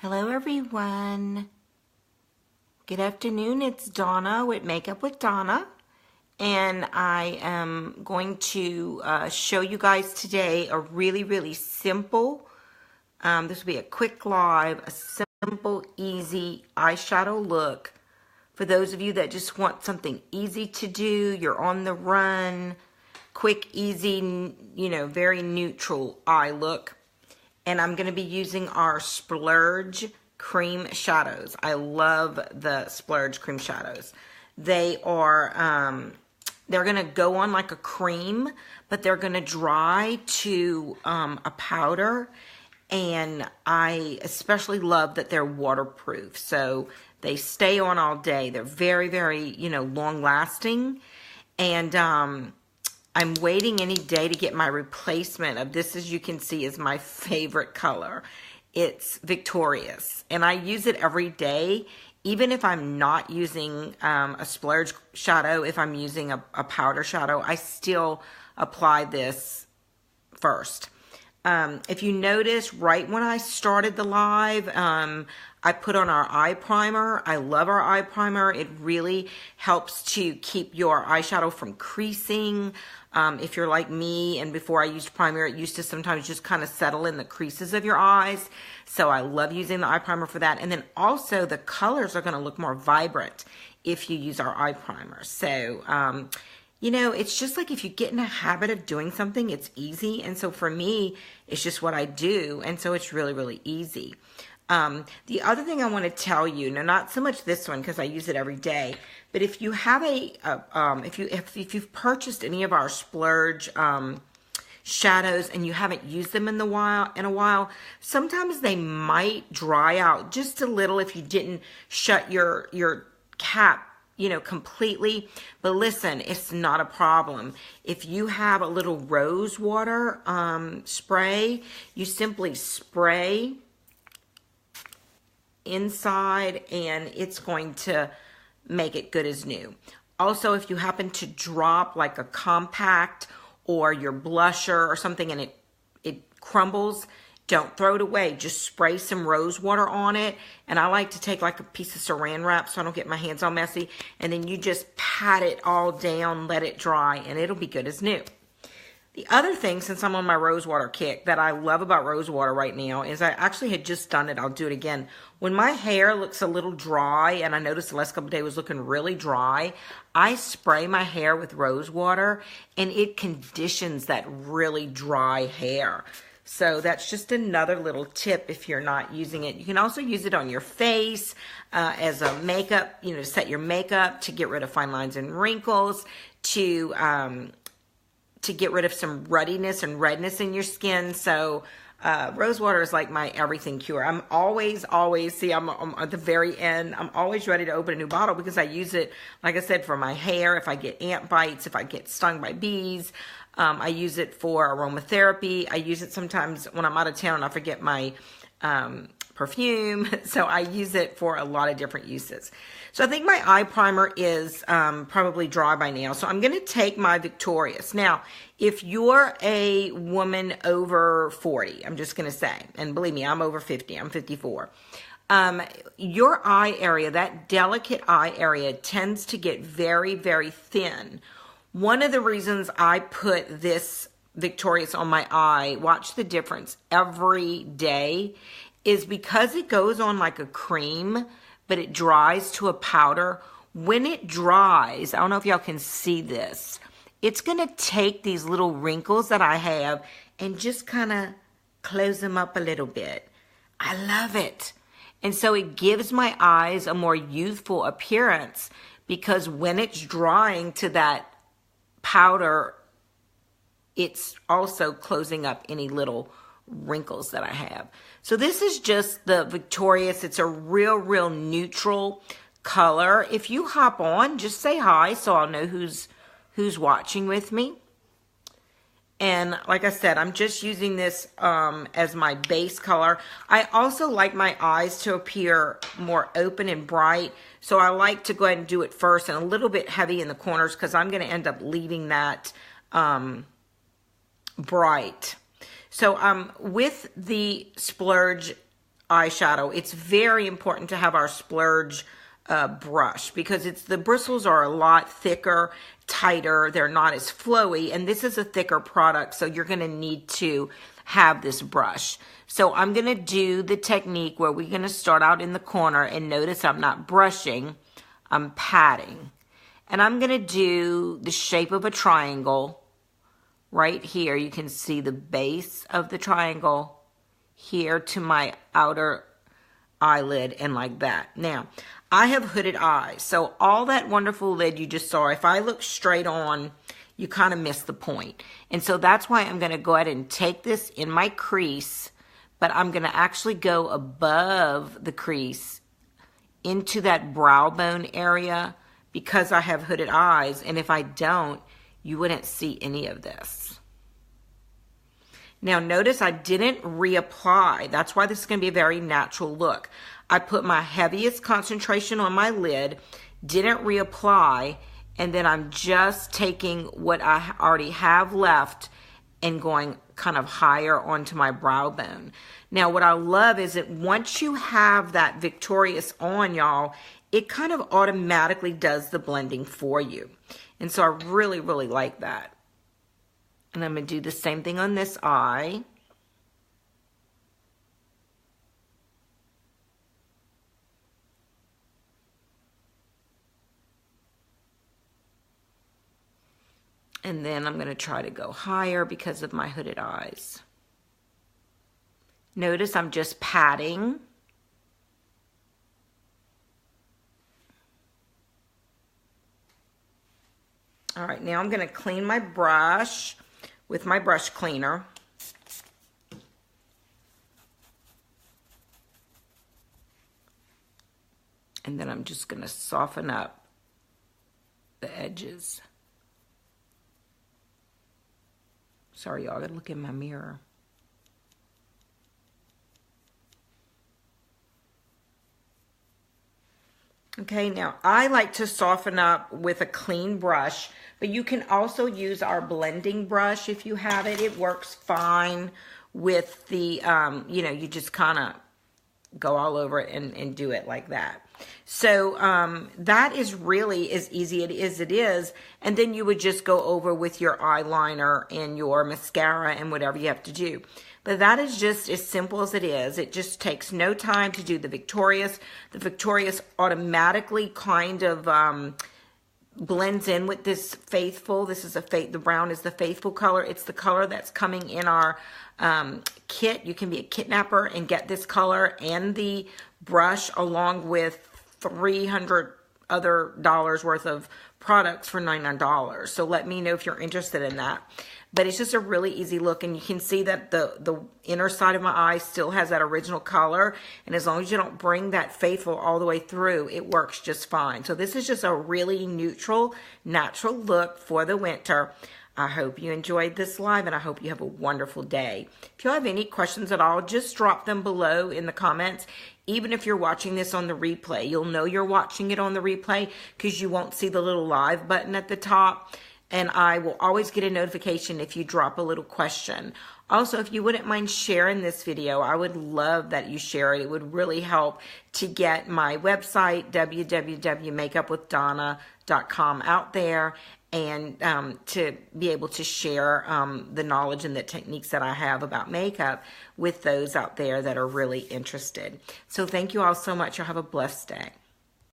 Hello everyone. Good afternoon. It's Donna with Makeup with Donna, and I am going to show you guys today a really simple, this will be a quick live, a simple, easy eyeshadow look for those of you that just want something easy to do. You're on the run, quick, easy, very neutral eye look. And I'm going to be using our Splurge Cream Shadows. I love the Splurge Cream Shadows. They are, they're going to go on like a cream, but they're going to dry to a powder. And I especially love that they're waterproof. So they stay on all day. They're very, long lasting. And I'm waiting any day to get my replacement of this. As you can see, is my favorite color. It's Victorious, and I use it every day, even if I'm not using a splurge shadow. If I'm using a powder shadow, I still apply this first. If you notice, right when I started the live, I put on our eye primer. I love our eye primer. It really helps to keep your eyeshadow from creasing. If you're like me, and before I used primer, it used to sometimes just kind of settle in the creases of your eyes. So I love using the eye primer for that. And then also the colors are going to look more vibrant if you use our eye primer. So, it's just like if you get in a habit of doing something, it's easy. And so for me, it's just what I do. And so it's really easy. The other thing I want to tell you, now not so much this one because I use it every day, but if you have if you've purchased any of our Splurge shadows and you haven't used them in a while, sometimes they might dry out just a little if you didn't shut your cap completely. But listen, it's not a problem. If you have a little rose water spray, you simply spray inside and it's going to make it good as new. Also, if you happen to drop like a compact or your blusher or something and it crumbles, don't throw it away. Just spray some rose water on it. And I like to take like a piece of saran wrap so I don't get my hands all messy. And then you just pat it all down, let it dry, and it'll be good as new. The other thing, since I'm on my rose water kick, that I love about rose water right now is I actually had just done it. I'll do it again. When my hair looks a little dry, and I noticed the last couple of days was looking really dry, I spray my hair with rose water, and it conditions that really dry hair. So that's just another little tip if you're not using it. You can also use it on your face as a makeup, to set your makeup, to get rid of fine lines and wrinkles, to get rid of some ruddiness and redness in your skin. So rose water is like my everything cure. I'm always, see, I'm at the very end. I'm always ready to open a new bottle because I use it, like I said, for my hair. If I get ant bites, if I get stung by bees, I use it for aromatherapy. I use it sometimes when I'm out of town and I forget my perfume. So I use it for a lot of different uses. So I think my eye primer is probably dry by now. So I'm going to take my Victorious. Now, if you're a woman over 40, I'm just going to say, and believe me, I'm over 50. I'm 54. Your eye area, that delicate eye area, tends to get very thin. One of the reasons I put this Victorious on my eye, watch the difference every day, is because it goes on like a cream, but it dries to a powder. When it dries, I don't know if y'all can see this, it's going to take these little wrinkles that I have and just kind of close them up a little bit. I love it. And so it gives my eyes a more youthful appearance because when it's drying to that powder, it's also closing up any little wrinkles that I have. So this is just the Victorious. It's a real neutral color. If you hop on, just say hi so I'll know who's watching with me. And like I said, I'm just using this as my base color. I also like my eyes to appear more open and bright. So I like to go ahead and do it first and a little bit heavy in the corners because I'm going to end up leaving that bright. So with the Splurge eyeshadow, it's very important to have our splurge brush, because the bristles are a lot thicker, tighter, they're not as flowy, and this is a thicker product, so you're going to need to have this brush. So I'm going to do the technique where we're going to start out in the corner, and notice I'm not brushing, I'm patting. And I'm going to do the shape of a triangle right here. You can see the base of the triangle here to my outer eyelid, and like that. Now, I have hooded eyes, so all that wonderful lid you just saw, if I look straight on, you kind of miss the point. And so that's why I'm going to go ahead and take this in my crease, but I'm going to actually go above the crease into that brow bone area, because I have hooded eyes, and if I don't, you wouldn't see any of this. Now notice I didn't reapply. That's why this is going to be a very natural look. I put my heaviest concentration on my lid, didn't reapply, and then I'm just taking what I already have left and going kind of higher onto my brow bone. Now what I love is that once you have that Victorious on, y'all, it kind of automatically does the blending for you. And so I really, really like that. And I'm going to do the same thing on this eye. And then I'm going to try to go higher because of my hooded eyes. Notice I'm just patting. All right, now I'm going to clean my brush with my brush cleaner. And then I'm just going to soften up the edges. Sorry, y'all, I gotta look in my mirror. Okay, now I like to soften up with a clean brush, but you can also use our blending brush if you have it. It works fine with the, you know, you just kind of go all over it and do it like that. So that is really as easy as it is. And then you would just go over with your eyeliner and your mascara and whatever you have to do. But that is just as simple as it is. It just takes no time to do the Victorious. The Victorious automatically kind of blends in with this Faithful. This is the brown is the Faithful color. It's the color that's coming in our kit. You can be a kitnapper and get this color and the brush along with $300 other worth of products for $99. So let me know if you're interested in that. But it's just a really easy look, and you can see that the inner side of my eye still has that original color, and as long as you don't bring that Faithful all the way through, it works just fine. So this is just a really neutral, natural look for the winter. I hope you enjoyed this live, and I hope you have a wonderful day. If you have any questions at all, just drop them below in the comments. Even if you're watching this on the replay, you'll know you're watching it on the replay because you won't see the little live button at the top. And I will always get a notification if you drop a little question. Also, if you wouldn't mind sharing this video, I would love that you share it. It would really help to get my website, www.makeupwithdonna.com, out there, and to be able to share the knowledge and the techniques that I have about makeup with those out there that are really interested. So thank you all so much. You'll have a blessed day.